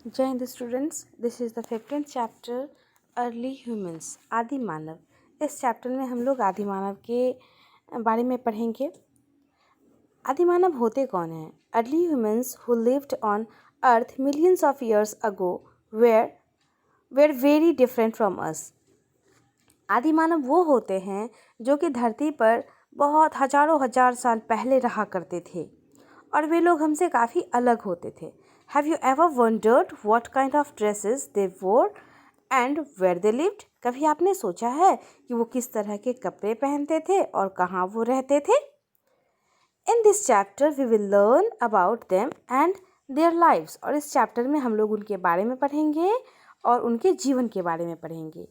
जय Hind students, this is the 15th chapter early humans आदि मानव। इस चैप्टर में हम लोग आदि मानव के बारे में पढ़ेंगे। आदि मानव होते कौन हैं? Early humans who lived on earth millions of years ago were very different from us. आदि मानव वो होते हैं जो कि धरती पर बहुत हजारों हजार साल पहले रहा करते थे और वे लोग हमसे काफ़ी अलग होते थे। Have you ever wondered what kind of dresses they wore and where they lived? कभी आपने सोचा है कि वो किस तरह के कपड़े पहनते थे और कहाँ वो रहते थे? In this chapter we will learn about them and their lives. और इस चैप्टर में हम लोग उनके बारे में पढ़ेंगे और उनके जीवन के बारे में पढ़ेंगे।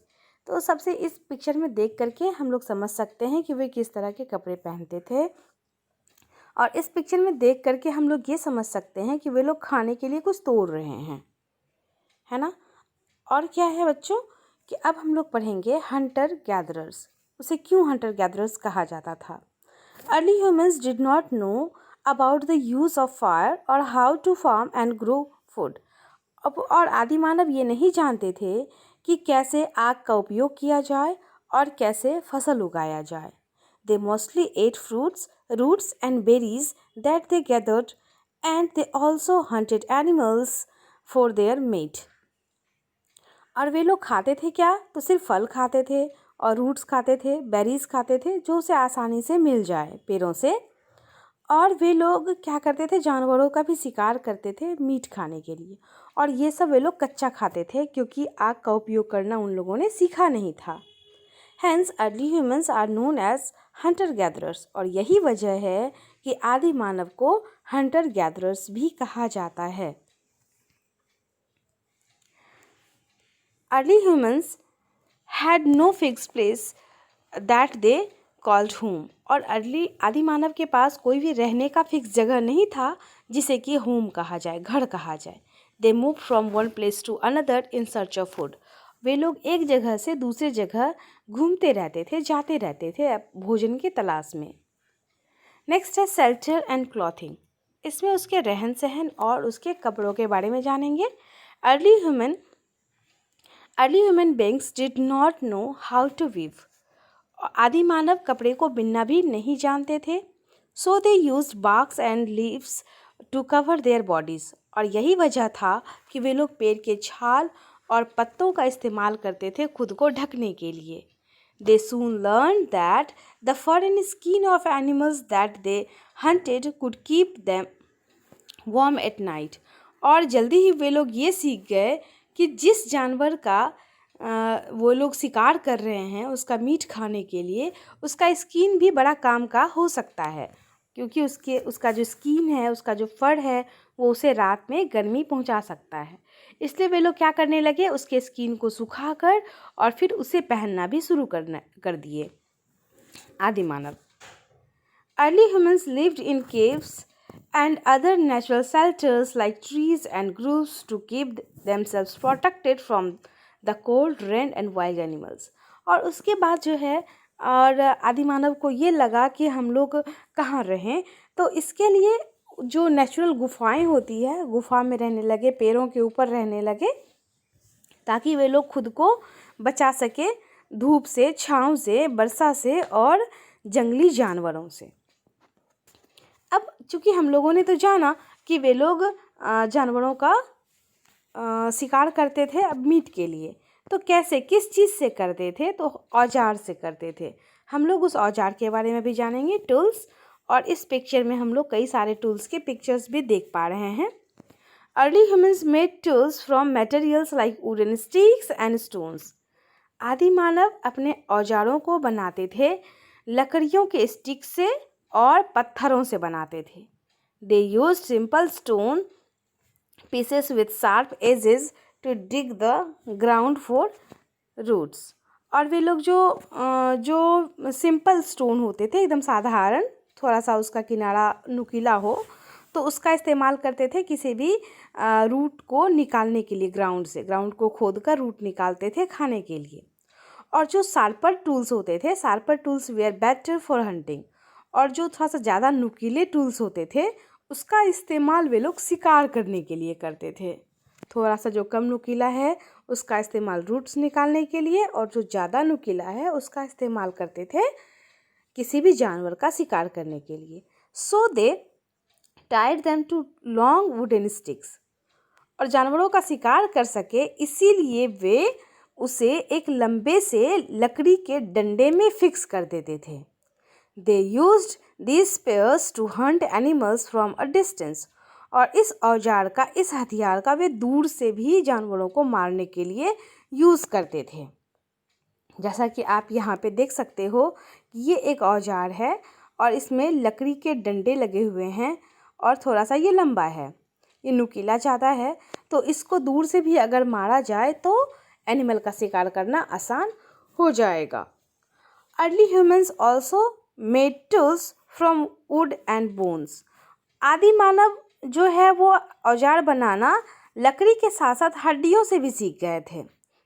तो सबसे इस पिक्चर में देख करके हम लोग समझ सकते हैं कि वे किस तरह के कपड़े पहनते थे और इस पिक्चर में देख करके हम लोग ये समझ सकते हैं कि वे लोग खाने के लिए कुछ तोड़ रहे हैं, है ना। और क्या है बच्चों कि अब हम लोग पढ़ेंगे हंटर गैदरर्स। उसे क्यों हंटर गैदरर्स कहा जाता था? Early humans did not know about the use of fire और how to farm and grow food. और आदि मानव ये नहीं जानते थे कि कैसे आग का उपयोग किया जाए और कैसे फसल उगाया जाए। They mostly ate fruits, roots and berries that they gathered, and they also hunted animals for their meat. और वे लोग खाते थे क्या? तो सिर्फ फल खाते थे और रूट्स खाते थे, बेरीज खाते थे जो उसे आसानी से मिल जाए पेड़ों से। और वे लोग क्या करते थे? जानवरों का भी शिकार करते थे मीट खाने के लिए। और ये सब वे लोग कच्चा खाते थे क्योंकि आग का उपयोग करना उन लोगों ने सीखा नहीं था। Hence, early humans are known as hunter-gatherers और यही वजह है कि आदि मानव को hunter-gatherers भी कहा जाता है। Early humans had no fixed place that they called home और आदि मानव के पास कोई भी रहने का फिक्स जगह नहीं था जिसे कि होम कहा जाए, घर कहा जाए। They moved from one place to another in search of food. वे लोग एक जगह से दूसरे जगह घूमते रहते थे, जाते रहते थे भोजन की तलाश में। नेक्स्ट है शेल्टर एंड क्लॉथिंग। इसमें उसके रहन सहन और उसके कपड़ों के बारे में जानेंगे। Early human beings did not know how to weave. आदि मानव कपड़े को बिनना भी नहीं जानते थे। So they used barks and leaves to cover their bodies और यही वजह था कि वे लोग पेड़ के छाल और पत्तों का इस्तेमाल करते थे खुद को ढकने के लिए। They soon learned that the fur and skin of animals that they hunted could keep them warm at night. और जल्दी ही वे लोग ये सीख गए कि जिस जानवर का वो लोग शिकार कर रहे हैं उसका मीट खाने के लिए उसका स्किन भी बड़ा काम का हो सकता है क्योंकि उसका जो स्किन है, उसका जो फर है वो उसे रात में गर्मी पहुंचा सकता है। इसलिए वे लोग क्या करने लगे? उसके स्किन को सुखाकर और फिर उसे पहनना भी शुरू कर दिए। आदि मानव। Early humans lived in caves and other natural shelters like trees and groves to keep themselves protected from the cold, rain and wild animals. और उसके बाद जो है और आदि मानव को ये लगा कि हम लोग कहाँ रहें, तो इसके लिए जो नेचुरल गुफाएं होती है, गुफा में रहने लगे, पेड़ों के ऊपर रहने लगे ताकि वे लोग खुद को बचा सके धूप से, छाँव से, वर्षा से और जंगली जानवरों से। अब चूँकि हम लोगों ने तो जाना कि वे लोग जानवरों का शिकार करते थे अब मीट के लिए, तो कैसे, किस चीज़ से करते थे? तो औजार से करते थे। हम लोग उस औजार के बारे में भी जानेंगे, टूल्स। और इस पिक्चर में हम लोग कई सारे टूल्स के पिक्चर्स भी देख पा रहे हैं। Early humans made tools from materials like wooden sticks and stones. आदि मानव अपने औजारों को बनाते थे लकड़ियों के स्टिक से और पत्थरों से बनाते थे। They use simple stone pieces with sharp edges to dig the ground for roots. और वे लोग जो सिंपल स्टोन होते थे, एकदम साधारण, थोड़ा सा उसका किनारा नुकीला हो, तो उसका इस्तेमाल करते थे किसी भी रूट को निकालने के लिए। ग्राउंड को खोद कर रूट निकालते थे खाने के लिए। और जो शार्पर टूल्स होते थे, sharper tools were better for hunting. और जो थोड़ा सा ज़्यादा नुकीले टूल्स होते थे उसका इस्तेमाल वे लोग शिकार करने के लिए करते थे। थोड़ा सा जो कम नुकीला है उसका इस्तेमाल रूट्स निकालने के लिए, और जो ज़्यादा नुकीला है उसका इस्तेमाल करते थे किसी भी जानवर का शिकार करने के लिए। So they tied them to long wooden sticks, और जानवरों का शिकार कर सके इसीलिए वे उसे एक लंबे से लकड़ी के डंडे में फिक्स कर देते थे। They used these spears to hunt animals from a distance, और इस औजार का, इस हथियार का वे दूर से भी जानवरों को मारने के लिए यूज़ करते थे। जैसा कि आप यहाँ पे देख सकते हो कि ये एक औजार है और इसमें लकड़ी के डंडे लगे हुए हैं और थोड़ा सा ये लंबा है, ये नुकीला ज़्यादा है, तो इसको दूर से भी अगर मारा जाए तो एनिमल का शिकार करना आसान हो जाएगा। Early humans also made tools from would and bones. आदि मानव जो है वो औजार बनाना लकड़ी के साथ साथ हड्डियों से भी सीख गए थे।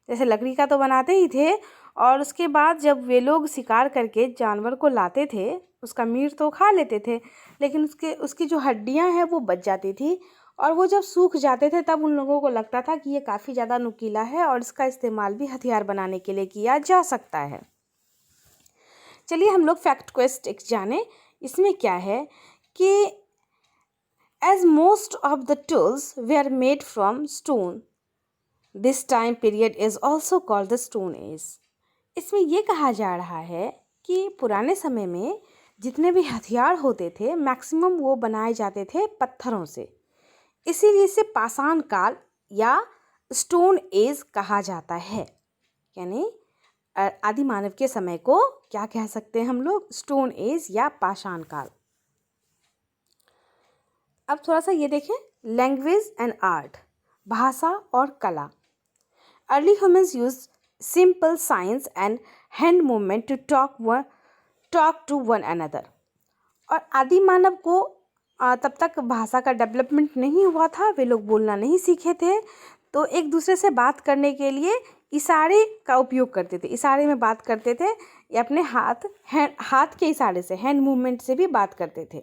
जैसे लकड़ी का तो बनाते ही थे, और उसके बाद जब वे लोग शिकार करके जानवर को लाते थे उसका मीट तो खा लेते थे, लेकिन उसकी जो हड्डियां हैं वो बच जाती थी, और वो जब सूख जाते थे तब उन लोगों को लगता था कि ये काफ़ी ज़्यादा नुकीला है और इसका इस्तेमाल भी हथियार बनाने के लिए किया जा सकता है। चलिए हम लोग फैक्ट क्वेस्ट एक जाने। इसमें क्या है कि as most of the tools they are made from stone, this time period is also called the stone age. इसमें ये कहा जा रहा है कि पुराने समय में जितने भी हथियार होते थे मैक्सिमम वो बनाए जाते थे पत्थरों से, इसीलिए इसे पाषाण काल या स्टोन एज कहा जाता है। यानी आदि मानव के समय को क्या कह सकते हैं हम लोग, स्टोन एज या पाषाण काल। अब थोड़ा सा ये देखें, लैंग्वेज एंड आर्ट, भाषा और कला। Early humans use simple signs and hand movement to talk to one another. और आदि मानव को तब तक भाषा का डेवलपमेंट नहीं हुआ था, वे लोग बोलना नहीं सीखे थे, तो एक दूसरे से बात करने के लिए इशारे का उपयोग करते थे। इशारे में बात करते थे या अपने हाथ के इशारे से, हैंड मूवमेंट से भी बात करते थे।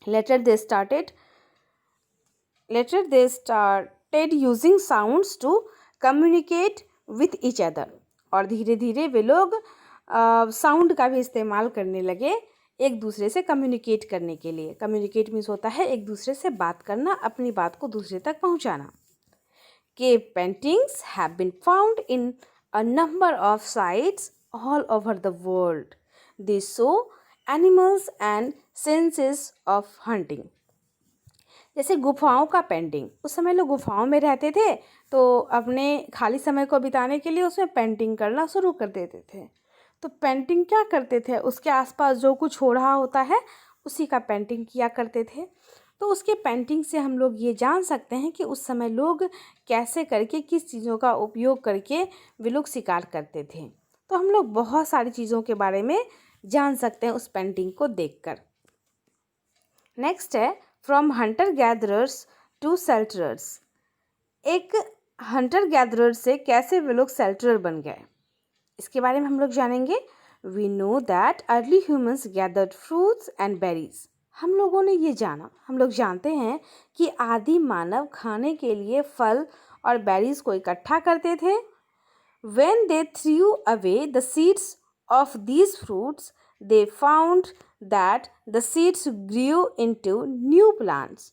Later they started using sounds to communicate with each other. और धीरे धीरे वे लोग साउंड का भी इस्तेमाल करने लगे एक दूसरे से कम्युनिकेट करने के लिए। कम्युनिकेट मीन्स होता है एक दूसरे से बात करना, अपनी बात को दूसरे तक पहुंचाना। Cave paintings have been found in a number of sites all over the world. They show animals and senses of hunting. जैसे गुफाओं का पेंटिंग, उस समय लोग गुफाओं में रहते थे तो अपने खाली समय को बिताने के लिए उसमें पेंटिंग करना शुरू कर देते थे। तो पेंटिंग क्या करते थे, उसके आसपास जो कुछ हो रहा होता है उसी का पेंटिंग किया करते थे। तो उसके पेंटिंग से हम लोग ये जान सकते हैं कि उस समय लोग कैसे करके, किस चीज़ों का उपयोग करके वे लोग शिकार करते थे। तो हम लोग बहुत सारी चीज़ों के बारे में जान सकते हैं उस पेंटिंग को देखकर। नेक्स्ट है फ्रॉम हंटर गैदरर्स टू सेल्टरर्स। एक हंटर गैदरर से कैसे वे लोग सेल्टरर बन गए, इसके बारे में हम लोग जानेंगे। We know that early humans gathered fruits and berries. हम लोगों ने ये जाना, हम लोग जानते हैं कि आदि मानव खाने के लिए फल और बेरीज को इकट्ठा करते थे। When they threw away the seeds of these fruits, they found that the seeds grew into new plants.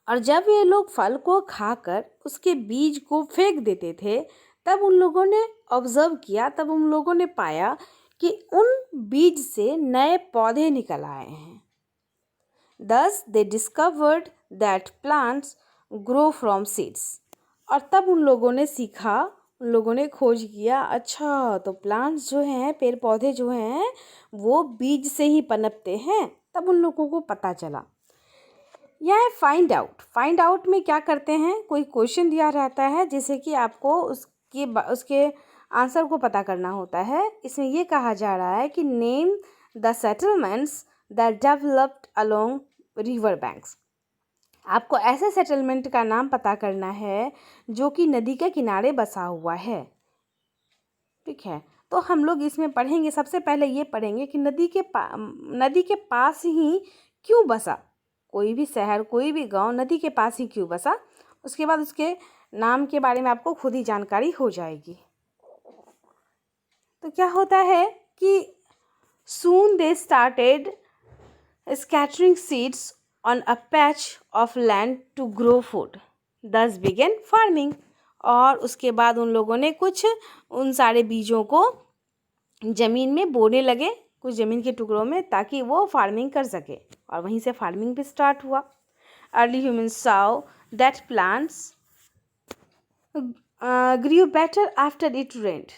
और जब ये लोग फल को खाकर उसके बीज को फेंक देते थे तब उन लोगों ने ऑब्जर्व किया, तब उन लोगों ने पाया कि उन बीज से नए पौधे निकल आए हैं। Thus they discovered that plants grow from seeds. और तब उन लोगों ने सीखा, उन लोगों ने खोज किया, अच्छा तो प्लांट्स जो हैं, पेड़ पौधे जो हैं वो बीज से ही पनपते हैं। तब उन लोगों को पता चला। यह है फाइंड आउट। फाइंड आउट में क्या करते हैं, कोई क्वेश्चन दिया रहता है जिसे कि आपको उसके आंसर को पता करना होता है। इसमें यह कहा जा रहा है कि name the settlements that developed along river banks. आपको ऐसे सेटलमेंट का नाम पता करना है जो कि नदी के किनारे बसा हुआ है। ठीक है, तो हम लोग इसमें पढ़ेंगे, सबसे पहले ये पढ़ेंगे कि नदी के पास ही क्यों बसा। कोई भी शहर, कोई भी गांव नदी के पास ही क्यों बसा, उसके बाद उसके नाम के बारे में आपको खुद ही जानकारी हो जाएगी। तो क्या होता है कि soon they started scattering seeds on a patch of land to grow food. Thus began farming. और उसके बाद उन लोगों ने कुछ उन सारे बीजों को ज़मीन में बोने लगे, कुछ ज़मीन के टुकड़ों में, ताकि वो फार्मिंग कर सके, और वहीं से फार्मिंग भी स्टार्ट हुआ। Early humans saw that plants grew better after it rained.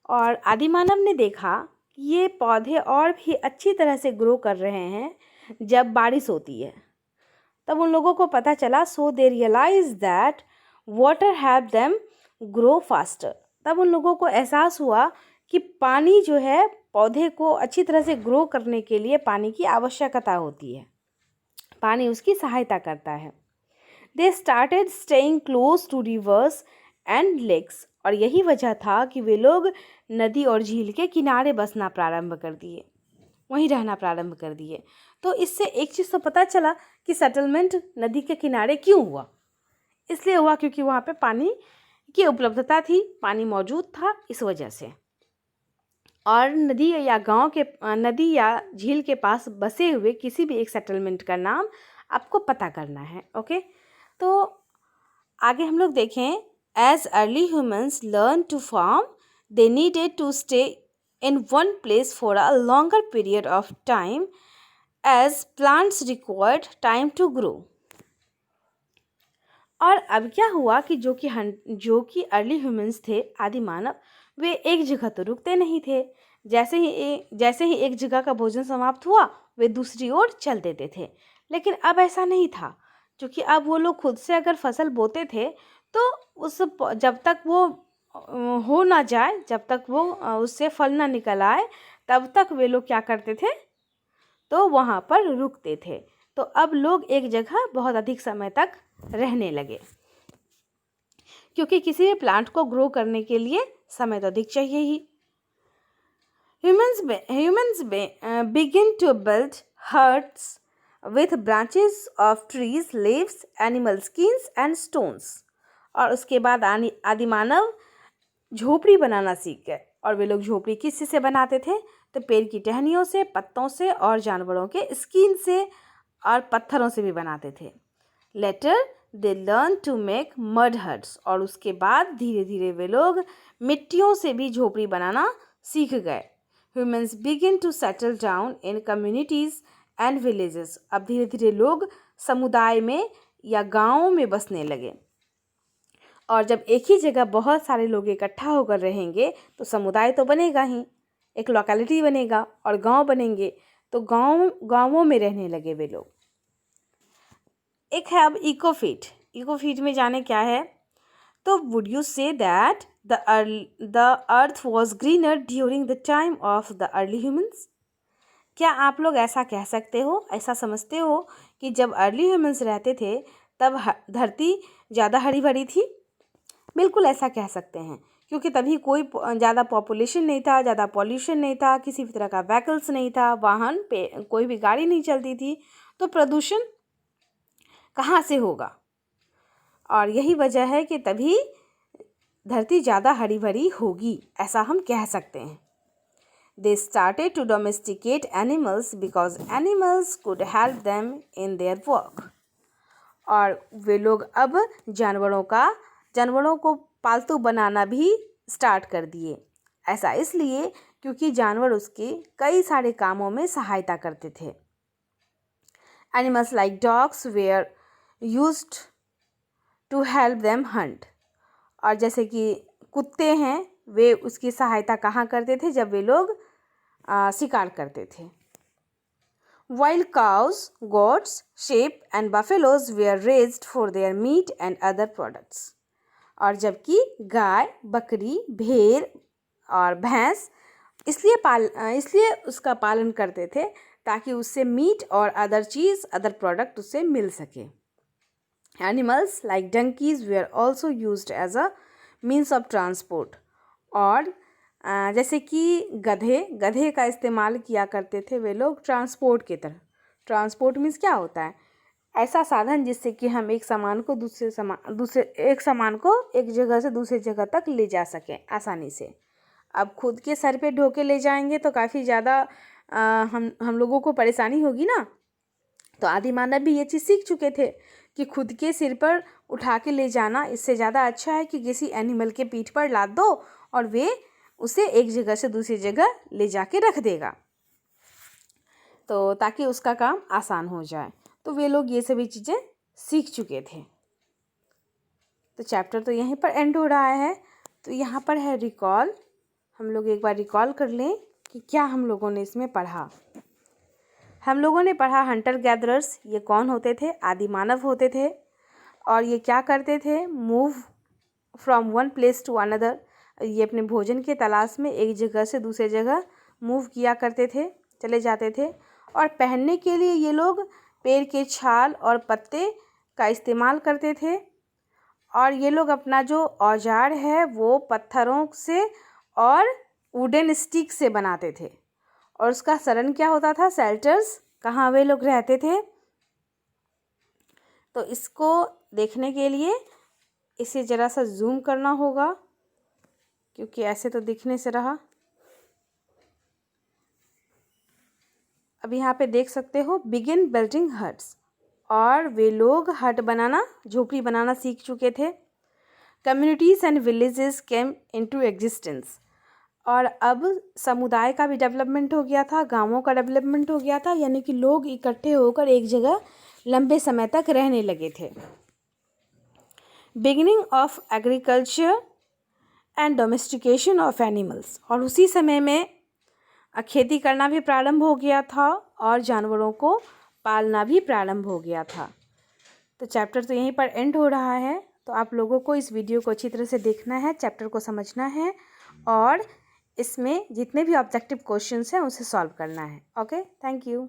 और आदि मानव ने देखा कि ये पौधे और भी अच्छी तरह से ग्रो कर रहे हैं जब बारिश होती है। तब उन लोगों को पता चला, so they realise that water help them grow faster. तब उन लोगों को एहसास हुआ कि पानी जो है पौधे को अच्छी तरह से ग्रो करने के लिए पानी की आवश्यकता होती है, पानी उसकी सहायता करता है। They started staying close to rivers and lakes. और यही वजह था कि वे लोग नदी और झील के किनारे बसना प्रारंभ कर दिए, वहीं रहना प्रारंभ कर दिए। तो इससे एक चीज़ तो पता चला कि सेटलमेंट नदी के किनारे क्यों हुआ। इसलिए हुआ क्योंकि वहाँ पे पानी की उपलब्धता थी, पानी मौजूद था, इस वजह से। और नदी या झील के पास बसे हुए किसी भी एक सेटलमेंट का नाम आपको पता करना है। ओके, तो आगे हम लोग देखें। As early humans learn to farm, they needed to stay in one place for a longer period of time as plants required time to grow. और अब क्या हुआ कि जो कि अर्ली ह्यूमंस थे, आदि मानव, वे एक जगह तो रुकते नहीं थे। जैसे ही एक जगह का भोजन समाप्त हुआ, वे दूसरी ओर चल देते थे। लेकिन अब ऐसा नहीं था, क्योंकि अब वो लोग खुद से अगर फसल बोते थे तो जब तक वो हो ना जाए, जब तक वो उससे फल ना निकल आए, तब तक वे लोग क्या करते थे, तो वहाँ पर रुकते थे। तो अब लोग एक जगह बहुत अधिक समय तक रहने लगे, क्योंकि किसी भी प्लांट को ग्रो करने के लिए समय तो अधिक चाहिए ही। Humans begin to build huts with branches of trees, leaves, animal skins and stones. और उसके बाद आदि मानव झोपड़ी बनाना सीख गए। और वे लोग झोपड़ी किस से बनाते थे, तो पेड़ की टहनियों से, पत्तों से और जानवरों के स्किन से और पत्थरों से भी बनाते थे। Later they learn to make mud huts. और उसके बाद धीरे धीरे वे लोग मिट्टियों से भी झोपड़ी बनाना सीख गए। Humans begin to settle down in communities and villages. अब धीरे धीरे लोग समुदाय में या गाँवों में बसने लगे। और जब एक ही जगह बहुत सारे लोग इकट्ठा होकर रहेंगे तो समुदाय तो बनेगा ही, एक लोकेलिटी बनेगा और गांव बनेंगे। तो गांवों में रहने लगे वे लोग। एक है अब इकोफीट। इकोफीट में जाने क्या है, तो would you say that the earth was greener during the time of the early humans. क्या आप लोग ऐसा कह सकते हो, ऐसा समझते हो कि जब अर्ली ह्यूमन्स रहते थे तब धरती ज़्यादा हरी भरी थी? बिल्कुल ऐसा कह सकते हैं, क्योंकि तभी कोई ज़्यादा पॉपुलेशन नहीं था, ज़्यादा पॉल्यूशन नहीं था, किसी भी तरह का व्हीकल्स नहीं था, वाहन पे कोई भी गाड़ी नहीं चलती थी, तो प्रदूषण कहाँ से होगा। और यही वजह है कि तभी धरती ज़्यादा हरी भरी होगी, ऐसा हम कह सकते हैं। They started to domesticate animals because animals could help them in their work. और वे लोग अब जानवरों को पालतू बनाना भी स्टार्ट कर दिए। ऐसा इसलिए क्योंकि जानवर उसके कई सारे कामों में सहायता करते थे। Animals like dogs were used to help them hunt. और जैसे कि कुत्ते हैं, वे उसकी सहायता कहाँ करते थे, जब वे लोग शिकार करते थे। While cows, goats, sheep and buffaloes were raised for their meat and other products. और जबकि गाय, बकरी, भेड़ और भैंस इसलिए उसका पालन करते थे ताकि उससे मीट और अदर प्रोडक्ट उससे मिल सके। Animals like donkeys were also used as a means of transport. और जैसे कि गधे का इस्तेमाल किया करते थे वे लोग ट्रांसपोर्ट की तरह। ट्रांसपोर्ट मीन्स क्या होता है, ऐसा साधन जिससे कि हम एक सामान को एक सामान को एक जगह से दूसरी जगह तक ले जा सकें आसानी से। अब खुद के सर पे ढो के ले जाएंगे तो काफ़ी ज़्यादा हम लोगों को परेशानी होगी ना। तो आदि मानव भी ये चीज़ सीख चुके थे कि खुद के सिर पर उठा के ले जाना इससे ज़्यादा अच्छा है कि किसी एनिमल के पीठ पर लाद दो और वे उसे एक जगह से दूसरी जगह ले जाके रख देगा, तो ताकि उसका काम आसान हो जाए। तो वे लोग ये सभी चीज़ें सीख चुके थे। तो चैप्टर तो यहीं पर एंड हो रहा है। तो यहाँ पर है रिकॉल। हम लोग एक बार रिकॉल कर लें कि क्या हम लोगों ने इसमें पढ़ा। हम लोगों ने पढ़ा हंटर गैदरर्स, ये कौन होते थे? आदि मानव होते थे। और ये क्या करते थे? Move from one place to another. ये अपने भोजन के तलाश में एक जगह से दूसरे जगह मूव किया करते थे, चले जाते थे। और पहनने के लिए ये लोग पेड़ के छाल और पत्ते का इस्तेमाल करते थे। और ये लोग अपना जो औजार है वो पत्थरों से और वुडन स्टिक से बनाते थे। और उसका शरण क्या होता था? शेल्टर्स। कहाँ वे लोग रहते थे? तो इसको देखने के लिए इसे ज़रा सा जूम करना होगा, क्योंकि ऐसे तो दिखने से रहा। अब यहाँ पे देख सकते हो बिगिन बिल्डिंग हट्स। और वे लोग हट बनाना, झोपड़ी बनाना सीख चुके थे। Communities and villages came into existence. और अब समुदाय का भी डेवलपमेंट हो गया था, गांवों का डेवलपमेंट हो गया था, यानी कि लोग इकट्ठे होकर एक जगह लंबे समय तक रहने लगे थे। Beginning of agriculture and domestication of animals. और उसी समय में खेती करना भी प्रारंभ हो गया था और जानवरों को पालना भी प्रारंभ हो गया था। तो चैप्टर तो यहीं पर एंड हो रहा है। तो आप लोगों को इस वीडियो को अच्छी तरह से देखना है, चैप्टर को समझना है और इसमें जितने भी ऑब्जेक्टिव क्वेश्चंस हैं उसे सॉल्व करना है। Okay, thank you.